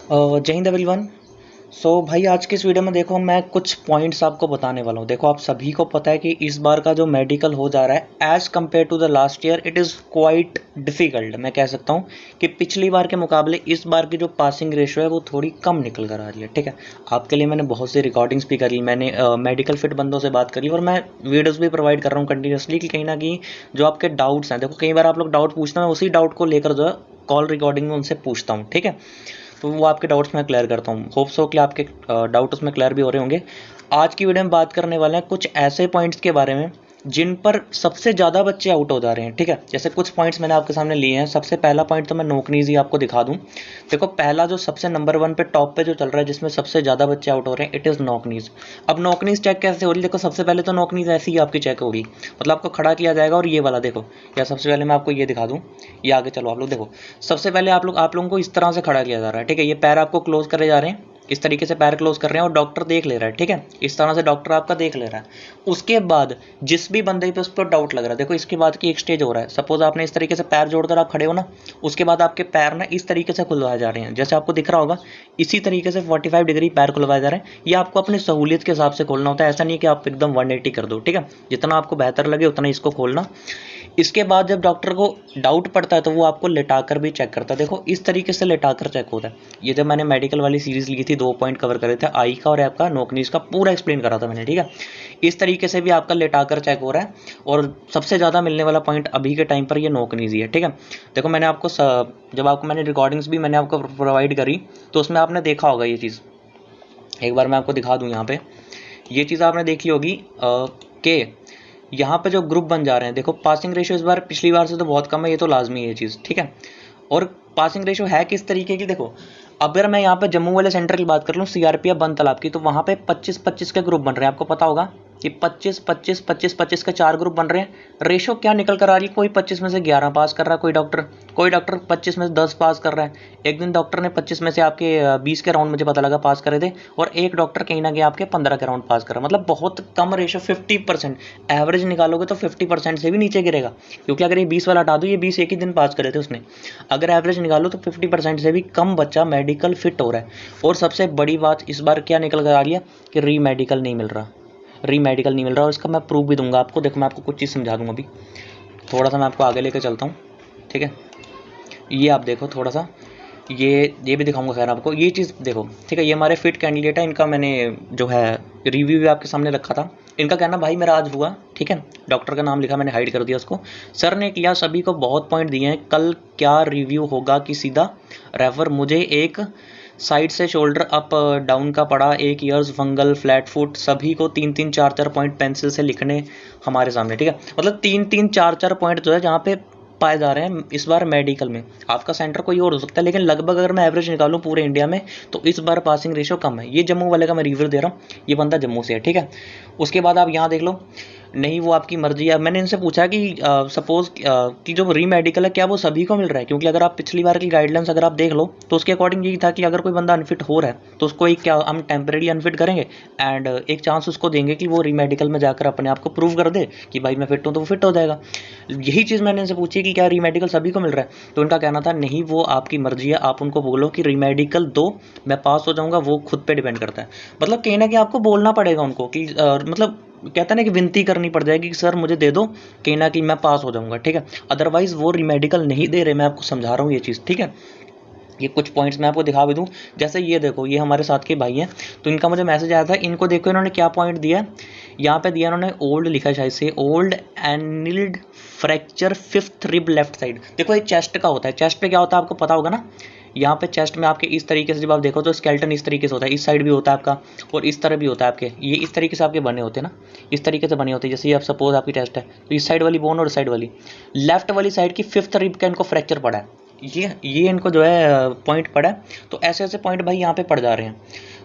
जय हिंद एवरीवन। सो भाई आज की इस वीडियो में देखो मैं कुछ पॉइंट्स आपको बताने वाला हूँ। देखो आप सभी को पता है कि इस बार का जो मेडिकल हो जा रहा है as compare to the last year it is quite difficult. मैं कह सकता हूँ कि पिछली बार के मुकाबले इस बार की जो पासिंग रेशो है वो थोड़ी कम निकल कर आ रही है। ठीक है, आपके लिए मैंने बहुत सी रिकॉर्डिंग्स भी करी, मैंने मेडिकल फिट बंदों से बात करी और मैं वीडियोज़ भी प्रोवाइड कर रहा हूँ कंटिन्यूसली कि कहीं ना कहीं जो आपके डाउट्स हैं, देखो कई बार आप लोग डाउट पूछते हैं, मैं उसी डाउट को लेकर जो है कॉल रिकॉर्डिंग में उनसे पूछता हूँ। ठीक है, तो वो आपके डाउट्स मैं क्लियर करता हूँ। होप सो कि आपके डाउट उसमें क्लियर भी हो रहे होंगे। आज की वीडियो में बात करने वाले हैं कुछ ऐसे पॉइंट्स के बारे में जिन पर सबसे ज़्यादा बच्चे आउट हो जा रहे हैं। ठीक है, जैसे कुछ पॉइंट्स मैंने आपके सामने लिए हैं। सबसे पहला पॉइंट तो मैं नोकनीज ही आपको दिखा दूँ। देखो पहला जो सबसे नंबर 1 पे टॉप पे जो चल रहा है जिसमें सबसे ज़्यादा बच्चे आउट हो रहे हैं इट इज़ नोकनीज। अब नोकनीज चेक कैसे हो रही है? देखो सबसे पहले तो नोकनीज ऐसी ही आपकी चेक होगी, मतलब आपको खड़ा किया जाएगा और ये वाला देखो, या सबसे पहले मैं आपको ये दिखा दूँ, ये आगे चलो आप लोग देखो। सबसे पहले आप लोगों को इस तरह से खड़ा किया जा रहा है। ठीक है, ये पैर आपको क्लोज करे जा रहे हैं, इस तरीके से पैर क्लोज कर रहे हैं और डॉक्टर देख ले रहा है। ठीक है, इस तरह से डॉक्टर आपका देख ले रहा है। उसके बाद जिस भी बंदे पे उस पर डाउट लग रहा है, देखो इसके बाद की एक स्टेज हो रहा है। सपोज आपने इस तरीके से पैर जोड़कर आप खड़े हो ना, उसके बाद आपके पैर ना इस तरीके से खुलवाए जा रहे हैं, जैसे आपको दिख रहा होगा इसी तरीके से 45 डिग्री पैर खुलवाए जा रहे हैं। ये आपको अपनी सहूलियत के हिसाब से खोलना होता है, ऐसा नहीं है कि आप एकदम 180 कर दो। ठीक है, जितना आपको बेहतर लगे उतना इसको खोलना। इसके बाद जब डॉक्टर को डाउट पड़ता है तो वो आपको लेटाकर भी चेक करता है। देखो इस तरीके से लेटाकर चेक होता है। ये जब मैंने मेडिकल वाली सीरीज ली थी 2 पॉइंट कवर करे थे, आई का और आपका नोकनीज का पूरा एक्सप्लेन करा था मैंने। ठीक है, इस तरीके से भी आपका लेटाकर चेक हो रहा है और सबसे ज़्यादा मिलने वाला पॉइंट अभी के टाइम पर ये नोकनीज ही है। ठीक है, देखो मैंने आपको जब आपको मैंने रिकॉर्डिंग्स भी मैंने आपको प्रोवाइड करी तो उसमें आपने देखा होगा ये चीज़। एक बार मैं आपको दिखा दूँ यहाँ पे, ये चीज़ आपने देखी होगी कि यहाँ पे जो ग्रुप बन जा रहे हैं, देखो पासिंग रेशियो इस बार पिछली बार से तो बहुत कम है, ये तो लाजमी है ये चीज़। ठीक है, और पासिंग रेशियो है किस तरीके की, देखो अगर मैं यहाँ पे जम्मू वाले सेंटर की बात कर लूँ, सीआरपीएफ बन तालाब की, तो वहाँ पे 25-25 के ग्रुप बन रहे हैं। आपको पता होगा कि 25-25-25-25 के 4 ग्रुप बन रहे हैं। रेशो क्या निकल कर आ रही है? कोई 25 में से 11 पास कर रहा है, कोई डॉक्टर 25 में से 10 पास कर रहा है। एक दिन डॉक्टर ने 25 में से आपके 20 के राउंड मुझे पता लगा पास करे थे, और एक डॉक्टर कहीं ना कहीं आपके 15 के राउंड पास कर रहा है। मतलब बहुत कम रेशो, 50%। एवरेज निकालोगे तो 50% से भी नीचे गिरेगा, क्योंकि अगर ये 20 वाला हटा दो, ये 20 एक ही दिन पास करे थे उसने। अगर एवरेज निकालो तो 50% से भी कम बच्चा मेडिकल फिट हो रहा है। और सबसे बड़ी बात इस बार क्या निकल कर आ रही है कि री मेडिकल नहीं मिल रहा, और इसका मैं प्रूफ भी दूंगा आपको। देखो मैं आपको कुछ चीज़ समझा दूंगा अभी, थोड़ा सा मैं आपको आगे लेकर चलता हूँ। ठीक है, ये आप देखो थोड़ा सा, ये भी दिखाऊंगा खैर आपको। ये चीज़ देखो, ठीक है, ये हमारे फिट कैंडिडेट है, इनका मैंने जो है रिव्यू भी आपके सामने रखा था। इनका कहना भाई मेरा आज हुआ। ठीक है, डॉक्टर का नाम लिखा, मैंने हाइड कर दिया उसको। सर ने किया, सभी को बहुत पॉइंट दिए हैं, कल क्या रिव्यू होगा कि सीधा रेफर? मुझे एक साइड से शोल्डर अप डाउन का पड़ा, एक ईयर्स फंगल फ्लैट फुट, सभी को 3-3 4-4 पॉइंट पेंसिल से लिखने हमारे सामने। ठीक है, मतलब 3-3 4-4 पॉइंट जो है जहाँ पे पाए जा रहे हैं इस बार मेडिकल में। आपका सेंटर कोई और हो सकता है, लेकिन लगभग अगर मैं एवरेज निकालूं पूरे इंडिया में तो इस बार पासिंग रेशियो कम है। ये जम्मू वाले का मैं रिव्यू दे रहा हूँ, ये बंदा जम्मू से है। ठीक है, उसके बाद आप यहाँ देख लो, नहीं वो आपकी मर्जी है। मैंने इनसे पूछा कि सपोज कि जो री मेडिकल है क्या वो सभी को मिल रहा है, क्योंकि अगर आप पिछली बार की गाइडलाइंस अगर आप देख लो तो उसके अकॉर्डिंग यही था कि अगर कोई बंदा अनफिट हो रहा है तो उसको एक क्या हम टेम्परेरी अनफिट करेंगे एंड एक चांस उसको देंगे कि वो री मेडिकल में जाकर अपने आप को प्रूव कर दे कि भाई मैं फिट हूँ, तो वो फिट हो जाएगा। यही चीज़ मैंने इनसे पूछी कि क्या री मेडिकल सभी को मिल रहा है, तो इनका कहना था नहीं वो आपकी मर्जी है, आप उनको बोलो कि री मेडिकल दो, मैं पास हो जाऊँगा, वो खुद पे डिपेंड करता है। मतलब कहीं ना कहीं आपको बोलना पड़ेगा उनको कि मतलब कहता ना कि विनती करनी पड़ जाएगी कि सर मुझे दे दो, कहीं ना कहीं मैं पास हो जाऊंगा। ठीक है, अदरवाइज वो रीमेडिकल नहीं दे रहे, मैं आपको समझा रहा हूँ ये चीज़। ठीक है, ये कुछ पॉइंट्स मैं आपको दिखा भी दूँ। जैसे ये देखो, ये हमारे साथ के भाई हैं, तो इनका मुझे मैसेज आया था, इनको देखो इन्होंने क्या पॉइंट दिया है। यहाँ पे दिया इन्होंने ओल्ड लिखा है शायद से, old annealed fracture 5th rib left side. देखो ये चेस्ट का होता है, चेस्ट पे क्या होता है आपको पता होगा ना। यहाँ पे चेस्ट में आपके इस तरीके से जब आप देखो तो स्केलेटन इस तरीके से होता है, इस साइड भी होता है आपका और इस तरह भी होता है आपके, ये इस तरीके से आपके बने होते हैं ना, इस तरीके से बने होते हैं। जैसे ये आप सपोज आपकी चेस्ट है तो इस साइड वाली बोन और इस साइड वाली, लेफ्ट वाली साइड की 5th रिब का इनको फ्रैक्चर पड़ा है। ये इनको जो है पॉइंट पड़ा है। तो ऐसे ऐसे पॉइंट भाई यहाँ पे पड़ जा रहे हैं।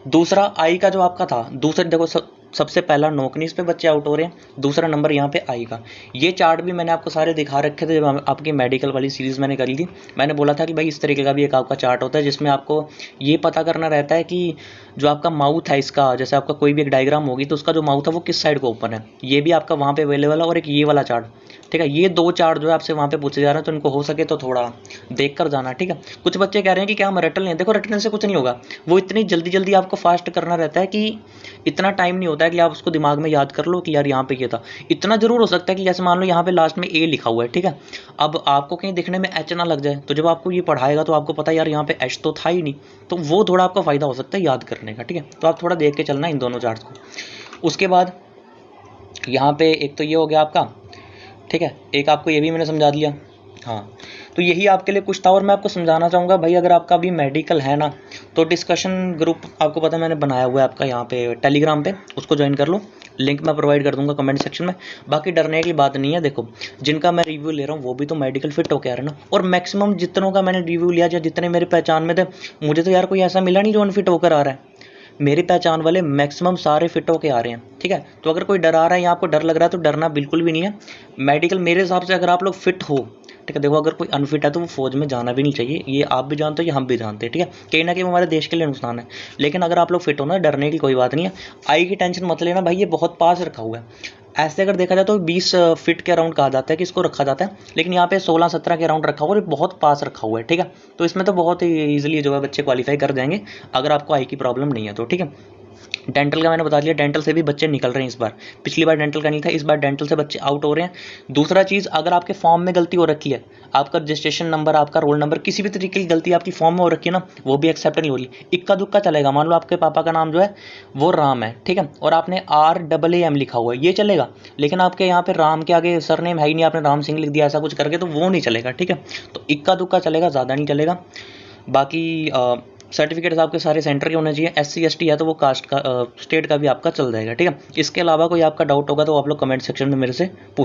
दूसरा आई का जो आपका था, दूसरे देखो सबसे पहला नोकनीस पे बच्चे आउट हो रहे हैं, दूसरा नंबर यहाँ पे आई का। ये चार्ट भी मैंने आपको सारे दिखा रखे थे जब आपकी मेडिकल वाली सीरीज़ मैंने करी थी। मैंने बोला था कि भाई इस तरीके का भी एक आपका चार्ट होता है जिसमें आपको ये पता करना रहता है कि जो आपका माउथ है इसका, जैसे आपका कोई भी एक डायग्राम होगी तो उसका जो माउथ है वो किस साइड को ओपन है, ये भी आपका वहाँ पे अवेलेबल है। और एक ये वाला चार्ट ठीक है। ये 2 4 जो है आपसे वहाँ पे पूछे जा रहे हैं, तो इनको हो सके तो थोड़ा देख कर जाना, ठीक है। कुछ बच्चे कह रहे हैं कि क्या हम रट लें, देखो रटने से कुछ नहीं होगा, वो इतनी जल्दी जल्दी आपको फास्ट करना रहता है कि इतना टाइम नहीं होता है कि आप उसको दिमाग में याद कर लो कि यार यहाँ पे ये था। इतना जरूर हो सकता है कि जैसे मान लो यहाँ पे लास्ट में ए लिखा हुआ है, ठीक है, अब आपको कहीं दिखने में एच ना लग जाए, तो जब आपको ये पढ़ाएगा तो आपको पता है यार यहाँ पे एच तो था ही नहीं, तो वो थोड़ा आपका फायदा हो सकता है याद करने का, ठीक है। तो आप थोड़ा देख के चलना इन दोनों चार्ट्स को। उसके बाद यहाँ पे एक तो ये हो गया आपका, ठीक है, एक आपको ये भी मैंने समझा दिया। हाँ, तो यही आपके लिए कुछ था। और मैं आपको समझाना चाहूँगा भाई, अगर आपका भी मेडिकल है ना, तो डिस्कशन ग्रुप आपको पता है मैंने बनाया हुआ है आपका यहाँ पे टेलीग्राम पे, उसको ज्वाइन कर लो, लिंक मैं प्रोवाइड कर दूंगा कमेंट सेक्शन में। बाकी डरने की बात नहीं है, देखो जिनका मैं रिव्यू ले रहा हूँ वो भी तो मेडिकल फिट होके आ रहे हैं ना, और मैक्सिमम जितनों का मैंने रिव्यू लिया या जितने मेरे पहचान में थे, मुझे तो यार कोई ऐसा मिला नहीं जो अनफिट होकर आ रहा है। मेरी पहचान वाले मैक्सिमम सारे फिट होके आ रहे हैं, ठीक है। तो अगर कोई डरा रहा है या आपको डर लग रहा है तो डरना बिल्कुल भी नहीं है। मेडिकल मेरे हिसाब से अगर आप लोग फिट हो, ठीक है, देखो अगर कोई अनफिट है तो वो फौज में जाना भी नहीं चाहिए, ये आप भी जानते हो, ये हम भी जानते हैं, ठीक है। कहीं ना कहीं वो हमारे देश के लिए नुकसान है। लेकिन अगर आप लोग फिट हो ना, डरने की कोई बात नहीं है। आई की टेंशन मत लेना भाई, ये बहुत पास रखा हुआ है। ऐसे अगर देखा जाए तो 20 फिट के अराउंड कहा जाता है कि इसको रखा जाता है, लेकिन यहाँ पे 16-17 के अराउंड रखा हुआ है, और ये बहुत पास रखा हुआ है, ठीक है। तो इसमें तो बहुत ही ईजिली जो है बच्चे क्वालिफाई कर जाएंगे, अगर आपको आई की प्रॉब्लम नहीं है तो, ठीक है। डेंटल का मैंने बता दिया, डेंटल से भी बच्चे निकल रहे हैं इस बार, पिछली बार डेंटल का नहीं था, इस बार डेंटल से बच्चे आउट हो रहे हैं। दूसरा चीज़, अगर आपके फॉर्म में गलती हो रखी है, आपका रजिस्ट्रेशन नंबर, आपका रोल नंबर, किसी भी तरीके की गलती आपकी फॉर्म में हो रखी है ना, वो भी एक्सेप्ट नहीं हो रही। इक्का दुक्का चलेगा, मान लो आपके पापा का नाम जो है वो राम है, ठीक है, और आपने RAAM लिखा हुआ है, ये चलेगा। लेकिन आपके यहाँ पे राम के आगे सरनेम है ही नहीं, आपने राम सिंह लिख दिया ऐसा कुछ करके, तो वो नहीं चलेगा, ठीक है। तो इक्का दुक्का चलेगा, ज़्यादा नहीं चलेगा। बाकी सर्टिफिकेट्स आपके सारे सेंटर के होने चाहिए। SC ST है तो वो कास्ट का स्टेट का भी आपका चल जाएगा, ठीक है। इसके अलावा कोई आपका डाउट होगा तो आप लोग कमेंट सेक्शन में मेरे से पूछ